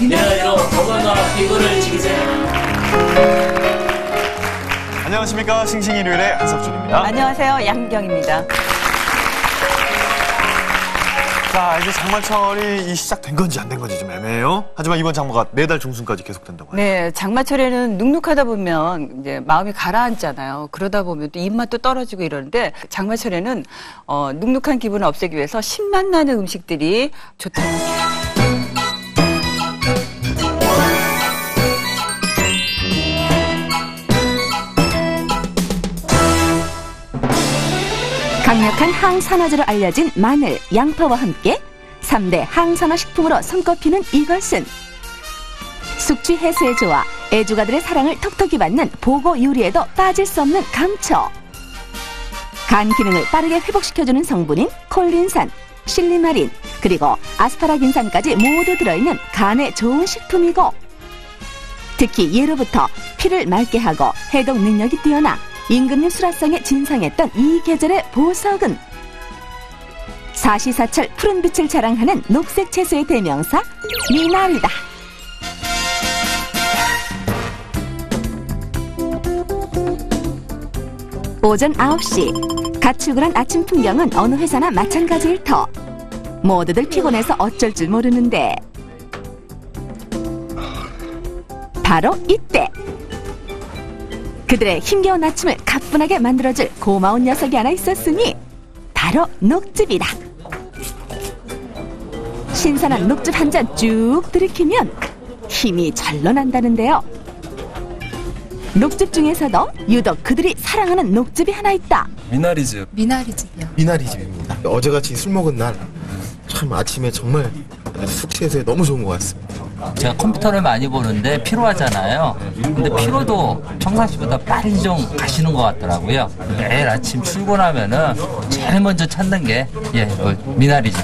미나리로 건강과 피부를 지키세요. 안녕하십니까. 싱싱일요일의 한석준입니다. 안녕하세요. 양경입니다. 자, 이제 장마철이 시작된 건지 안 된 건지 좀 애매해요. 하지만 이번 장마가 내달 중순까지 계속된다고 하죠. 네, 장마철에는 눅눅하다 보면 이제 마음이 가라앉잖아요. 그러다 보면 또 입맛도 떨어지고 이러는데 장마철에는 눅눅한 기분을 없애기 위해서 신맛 나는 음식들이 좋다고 합니다. 강력한 항산화제로 알려진 마늘, 양파와 함께 3대 항산화 식품으로 손꼽히는 이것은 숙취 해소에 좋아 애주가들의 사랑을 톡톡히 받는 보고 요리에도 빠질 수 없는 감초. 간 기능을 빠르게 회복시켜주는 성분인 콜린산, 실리마린, 그리고 아스파라긴산까지 모두 들어있는 간에 좋은 식품이고, 특히 예로부터 피를 맑게 하고 해독 능력이 뛰어나 임금님 수라상에 진상했던 이 계절의 보석은 사시사철 푸른 빛을 자랑하는 녹색 채소의 대명사 미나리다. 오전 9시 갓 출근한 아침 풍경은 어느 회사나 마찬가지일 터. 모두들 피곤해서 어쩔 줄 모르는데 바로 이때 그들의 힘겨운 아침을 가뿐하게 만들어줄 고마운 녀석이 하나 있었으니 바로 녹즙이다. 신선한 녹즙 한 잔 쭉 들이키면 힘이 절로 난다는데요. 녹즙 중에서도 유독 그들이 사랑하는 녹즙이 하나 있다. 미나리즙. 미나리즙이요. 미나리즙입니다. 어제같이 술 먹은 날 참 아침에 정말 숙취해소에 너무 좋은 것 같습니다. 제가 컴퓨터를 많이 보는데 피로하잖아요. 근데 피로도 평상시보다 빨리 좀 가시는 것 같더라고요. 매일 아침 출근하면은 제일 먼저 찾는 게 미나리죠.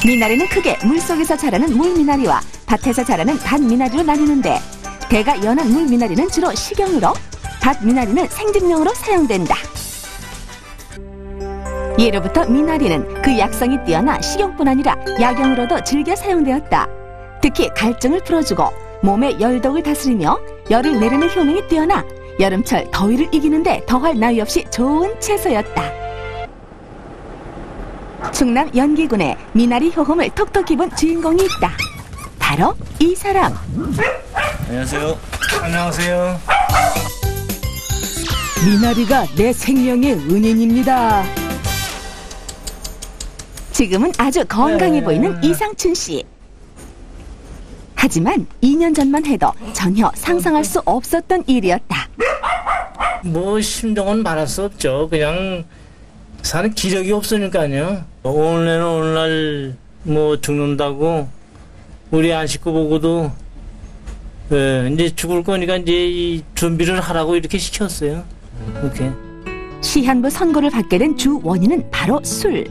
미나리는 크게 물속에서 자라는 물미나리와 밭에서 자라는 밭미나리로 나뉘는데, 대가 연한 물미나리는 주로 식용으로, 밭미나리는 생집용으로 사용된다. 예로부터 미나리는 그 약성이 뛰어나 식용뿐 아니라 약용으로도 즐겨 사용되었다. 특히 갈증을 풀어주고 몸의 열독을 다스리며 열을 내리는 효능이 뛰어나 여름철 더위를 이기는데 더할 나위 없이 좋은 채소였다. 충남 연기군에 미나리 효험을 톡톡히 본 주인공이 있다. 바로 이 사람. 안녕하세요. 안녕하세요. 미나리가 내 생명의 은인입니다. 지금은 아주 건강해 보이는 이상춘 씨. 하지만 2년 전만 해도 전혀 상상할 수 없었던 일이었다. 뭐 심정은 말할 수 없죠. 그냥 사는 기력이 없으니까요. 오늘은 오늘날 뭐 죽는다고 우리 안 식구 보고도 이제 죽을 거니까 이제 이 준비를 하라고 이렇게 시켰어요. 이렇게. 시한부 선고를 받게 된 주 원인은 바로 술.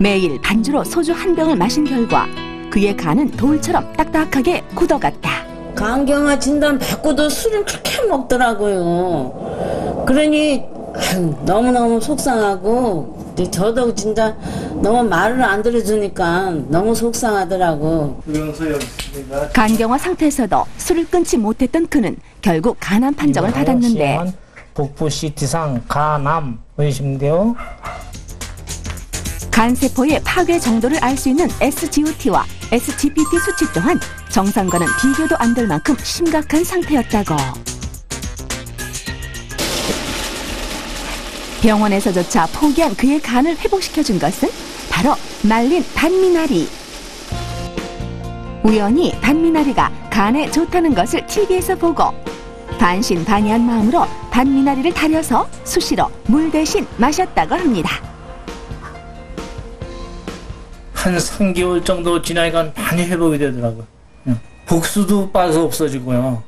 매일 반주로 소주 한 병을 마신 결과 그의 간은 돌처럼 딱딱하게 굳어갔다. 간경화 진단 받고도 술을 그렇게 먹더라고요. 그러니 너무너무 속상하고, 저도 진짜 너무 말을 안 들어주니까 너무 속상하더라고. 간경화 상태에서도 술을 끊지 못했던 그는 결국 간암 판정을 받았는데, 복부 CT상 간암 의심되어 간세포의 파괴 정도를 알 수 있는 SGOT와 SGPT 수치 또한 정상과는 비교도 안 될 만큼 심각한 상태였다고. 병원에서조차 포기한 그의 간을 회복시켜준 것은 바로 말린 밭미나리. 우연히 밭미나리가 간에 좋다는 것을 TV에서 보고 반신반의한 마음으로 밭미나리를 달여서 수시로 물 대신 마셨다고 합니다. 한 3개월 정도 지나니까 많이 회복이 되더라고요. 복수도 빠져 없어지고요.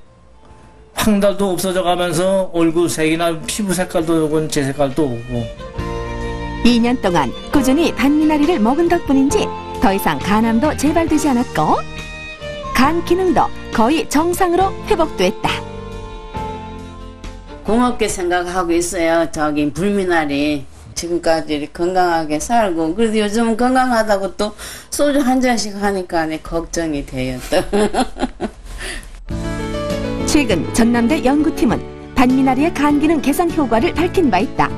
황달도 없어져 가면서 얼굴색이나 피부 색깔도 오고 제 색깔도 오고. 2년 동안 꾸준히 밭미나리를 먹은 덕분인지 더 이상 간암도 재발되지 않았고 간 기능도 거의 정상으로 회복됐다. 고맙게 생각하고 있어요. 저기 불미나리 지금까지 이렇게 건강하게 살고 그래도 요즘은 건강하다고 또 소주 한 잔씩 하니까 걱정이 돼요 또. 최근 전남대 연구팀은 반미나리의 간 기능 개선 효과를 밝힌 바 있다.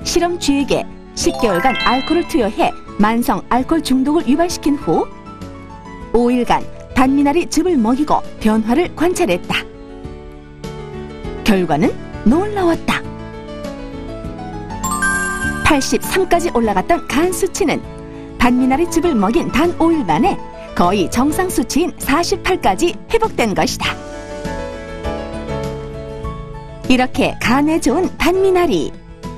실험쥐에게 10개월간 알코올을 투여해 만성 알코올 중독을 유발시킨 후 5일간 반미나리 즙을 먹이고 변화를 관찰했다. 결과는 놀라웠다. 83까지 올라갔던 간 수치는 반미나리 즙을 먹인 단 5일 만에 거의 정상 수치인 48까지 회복된 것이다. 이렇게 간에 좋은 반미나리.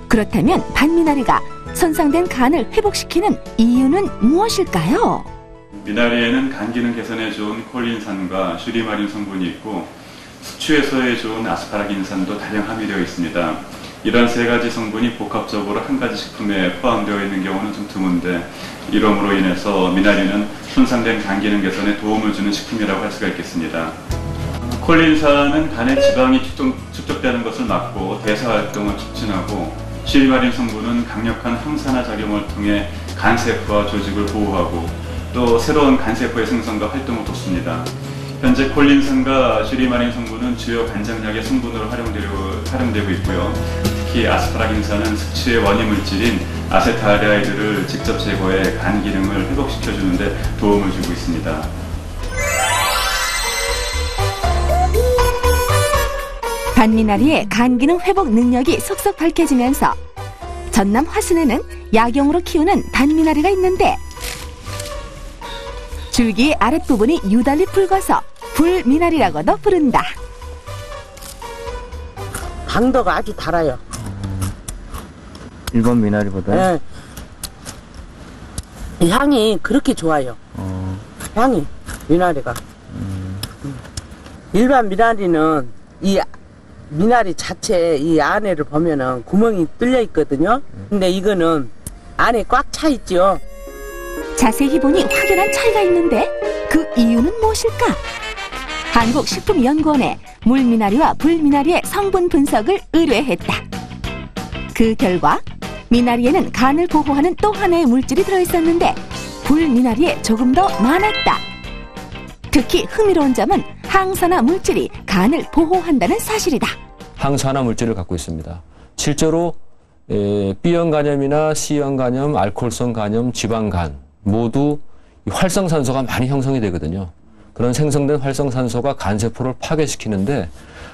그렇다면 반미나리가 손상된 간을 회복시키는 이유는 무엇일까요? 미나리에는 간 기능 개선에 좋은 콜린산과 슈리마린 성분이 있고 숙취 해소에 좋은 아스파라긴산도 다량 함유되어 있습니다. 이런 세 가지 성분이 복합적으로 한 가지 식품에 포함되어 있는 경우는 좀 드문데 이러므로 인해서 미나리는 손상된 간 기능 개선에 도움을 주는 식품이라고 할 수가 있겠습니다. 콜린산은 간에 지방이 축적되는 것을 막고 대사활동을 촉진하고 슈리마린 성분은 강력한 항산화 작용을 통해 간세포와 조직을 보호하고 또 새로운 간세포의 생성과 활동을 돕습니다. 현재 콜린산과 슈리마린 성분은 주요 간장약의 성분으로 활용되고 있고요. 특히 아스파라긴산은 숙취의 원인 물질인 아세트알데하이드를 직접 제거해 간 기능을 회복시켜주는 데 도움을 주고 있습니다. 반미나리의 간 기능 회복 능력이 속속 밝혀지면서 전남 화순에는 약용으로 키우는 반미나리가 있는데 줄기의 아랫부분이 유달리 붉어서 불미나리라고도 부른다. 당도가 아주 달아요. 일반 미나리보다? 네. 향이 그렇게 좋아요. 향이 미나리가. 일반 미나리는 이 미나리 자체 이 안에를 보면은 구멍이 뚫려 있거든요. 근데 이거는 안에 꽉 차 있죠. 자세히 보니 확연한 차이가 있는데 그 이유는 무엇일까? 한국식품연구원에 물미나리와 불미나리의 성분 분석을 의뢰했다. 그 결과 미나리에는 간을 보호하는 또 하나의 물질이 들어있었는데 불미나리에 조금 더 많았다. 특히 흥미로운 점은 항산화 물질이 간을 보호한다는 사실이다. 항산화 물질을 갖고 있습니다. 실제로 B형 간염이나 C형 간염, 알코올성 간염, 지방간 모두 활성산소가 많이 형성이 되거든요. 그런 생성된 활성산소가 간세포를 파괴시키는데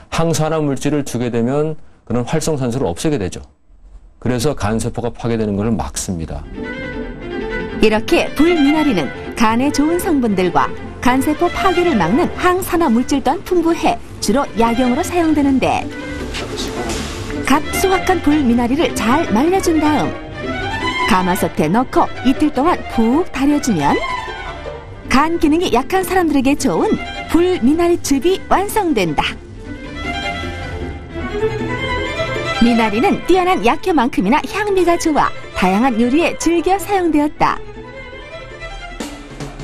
항산화 물질을 주게 되면 그런 활성산소를 없애게 되죠. 그래서 간세포가 파괴되는 것을 막습니다. 이렇게 불미나리는 간에 좋은 성분들과 간세포 파괴를 막는 항산화 물질 또한 풍부해 주로 약용으로 사용되는데 갓 수확한 불미나리를 잘 말려준 다음 가마솥에 넣고 이틀 동안 푹 달여주면 간 기능이 약한 사람들에게 좋은 불미나리즙이 완성된다. 미나리는 뛰어난 약효만큼이나 향미가 좋아 다양한 요리에 즐겨 사용되었다.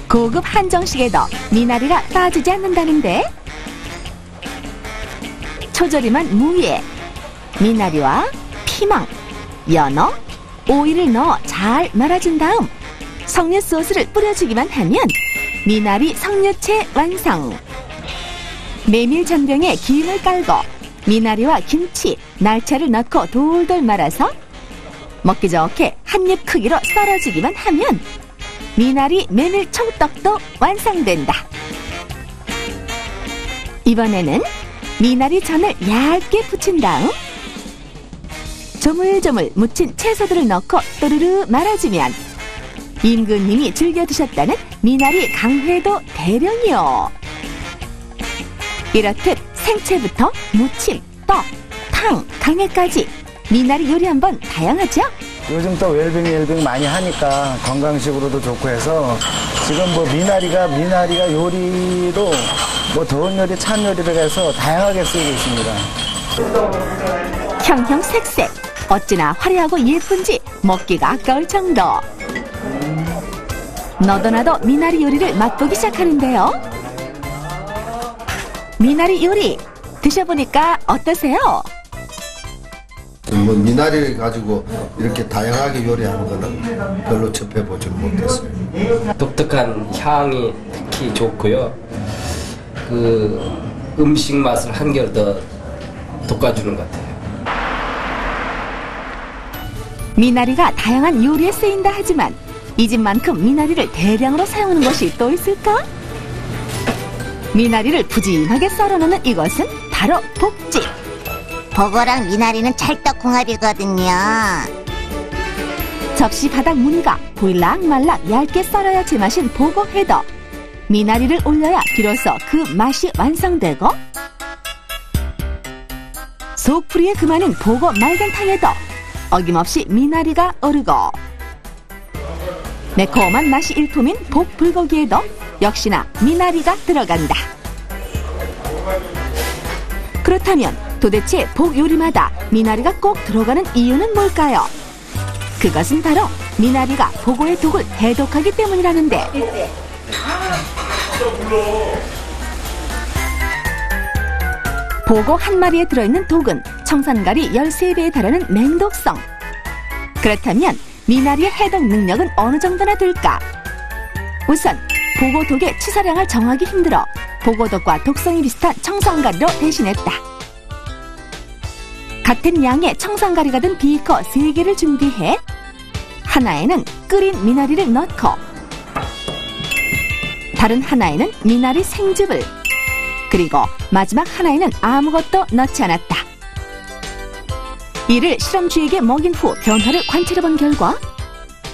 고급 한정식에도 미나리가 빠지지 않는다는데 초절임한 무에 미나리와 피망, 연어, 오이를 넣어 잘 말아준 다음 석류 소스를 뿌려주기만 하면 미나리 석류채 완성. 메밀 전병에 김을 깔고 미나리와 김치, 날차를 넣고 돌돌 말아서 먹기 좋게 한입 크기로 썰어주기만 하면 미나리 메밀 청떡도 완성된다. 이번에는 미나리 전을 얇게 부친 다음 조물조물 무친 채소들을 넣고 또르르 말아주면 임금님이 즐겨 드셨다는 미나리 강회도 대령이요. 이렇듯 생채부터 무침, 떡, 탕, 강회까지 미나리 요리 한번 다양하죠? 요즘 또 웰빙 많이 하니까 건강식으로도 좋고 해서 지금 뭐 미나리가 요리로 뭐 더운 요리, 찬 요리를 해서 다양하게 쓰이고 있습니다. 형형색색 어찌나 화려하고 예쁜지 먹기가 아까울 정도. 너도나도 미나리 요리를 맛보기 시작하는데요. 미나리 요리 드셔보니까 어떠세요? 뭐 미나리를 가지고 이렇게 다양하게 요리하는 거는 별로 접해보지는 못했어요. 독특한 향이 특히 좋고요. 그 음식 맛을 한결 더 돋궈주는 것 같아요. 미나리가 다양한 요리에 쓰인다 하지만 이 집만큼 미나리를 대량으로 사용하는 것이 또 있을까? 미나리를 푸짐하게 썰어놓는 이것은 바로 복집. 보고랑 미나리는 찰떡궁합이거든요. 접시 바닥 무늬가 보일락말락 얇게 썰어야 제맛인 보고 해도 미나리를 올려야 비로소 그 맛이 완성되고, 속풀이에 그만인 보고 말견탕에도 어김없이 미나리가 오르고, 매콤한 맛이 일품인 복불고기에도 역시나 미나리가 들어간다. 그렇다면 도대체 복 요리마다 미나리가 꼭 들어가는 이유는 뭘까요? 그것은 바로 미나리가 보고의 독을 해독하기 때문이라는데, 보고 한 마리에 들어있는 독은 청산가리 13배에 달하는 맹독성. 그렇다면 미나리의 해독 능력은 어느 정도나 될까? 우선 보고 독의 치사량을 정하기 힘들어 보고독과 독성이 비슷한 청산가리로 대신했다. 같은 양의 청산가리가 든 비커 3개를 준비해 하나에는 끓인 미나리를 넣고 다른 하나에는 미나리 생즙을, 그리고 마지막 하나에는 아무것도 넣지 않았다. 이를 실험쥐에게 먹인 후 변화를 관찰해본 결과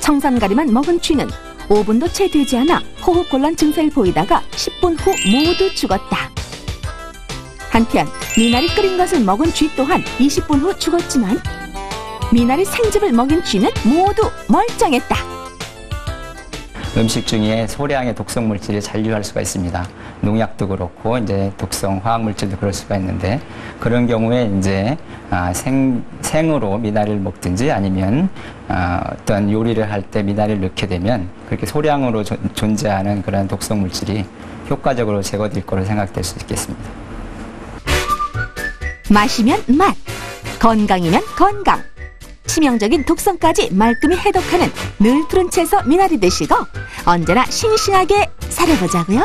청산가리만 먹은 쥐는 5분도 채 되지 않아 호흡곤란 증세를 보이다가 10분 후 모두 죽었다. 한편 미나리 끓인 것을 먹은 쥐 또한 20분 후 죽었지만 미나리 생즙을 먹인 쥐는 모두 멀쩡했다. 음식 중에 소량의 독성 물질을 잔류할 수가 있습니다. 농약도 그렇고 이제 독성 화학 물질도 그럴 수가 있는데, 그런 경우에 이제 생으로 미나리를 먹든지 아니면 어떤 요리를 할 때 미나리를 넣게 되면 그렇게 소량으로 존재하는 그런 독성 물질이 효과적으로 제거될 거로 생각될 수 있겠습니다. 맛이면 맛, 건강이면 건강. 치명적인 독성까지 말끔히 해독하는 늘 푸른 채소 미나리 드시고 언제나 싱싱하게 살아보자고요.